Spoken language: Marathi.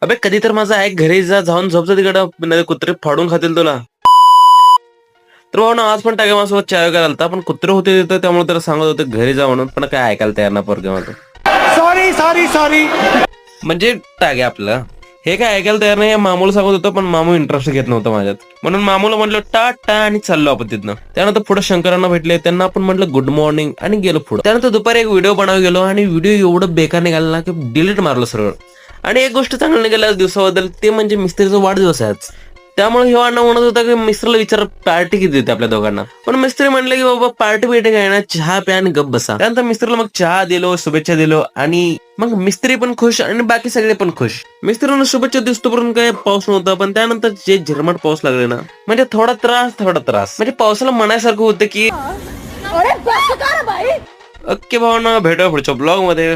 अबे कधी तर माझा ऐक, घरी जाऊन झोपतो तिकडं, कुत्रे फाडून खातील तुला. तर भाऊ ना, आज पण टाके माझ्यासोबत चहा वगैरे आलता, पण कुत्रे होते तिथं, त्यामुळे त्याला सांगत होते घरी जा म्हणून, पण काय ऐकायला तयार ना पोरगे माझं. Sorry sorry sorry. म्हणजे टाके आपलं हे काय ऐकायला तयार नाही. मामूला सांगत होतं, पण मामू इंटरेस्ट घेत नव्हतं माझ्यात, म्हणून मामूला म्हटलं टाटा आणि चाललो आपण तिथनं. त्यानंतर पुढे शंकरांना भेटले, त्यांना आपण म्हटलं गुड मॉर्निंग आणि गेलो पुढे. त्यानंतर दुपारी एक व्हिडिओ बनवायला गेलो आणि व्हिडिओ एवढं बेकार निघाला ना की डिलीट मारलं सरळ. आणि एक गोष्ट चांगली निघाली दिवसाबद्दल, ते म्हणजे मिस्त्रीचा वाढदिवस आहे आज. त्यामुळे हे अण्णा म्हणत होता की मिस्त्रीला विचार पार्टी किती देते आपल्या दोघांना. पण मिस्त्री म्हणले की बाबा पार्टी बिर्टी काय ना, चहा प्या आणि गप बसा. त्यानंतर मिस्त्रीला मग चहा दिलो, शुभेच्छा दिलो, आणि मग मिस्त्री पण खुश आणि बाकी सगळे पण खुश. मिस्त्रीनं शुभेच्छा दिसतोपर्यंत काय पाऊस नव्हता, पण त्यानंतर जे झिरमट पाऊस लागले ना, म्हणजे थोडा त्रास म्हणजे पावसाला म्हणायसारखं होतं की ओके भावना, भेटूया पुढच्या ब्लॉग मध्ये.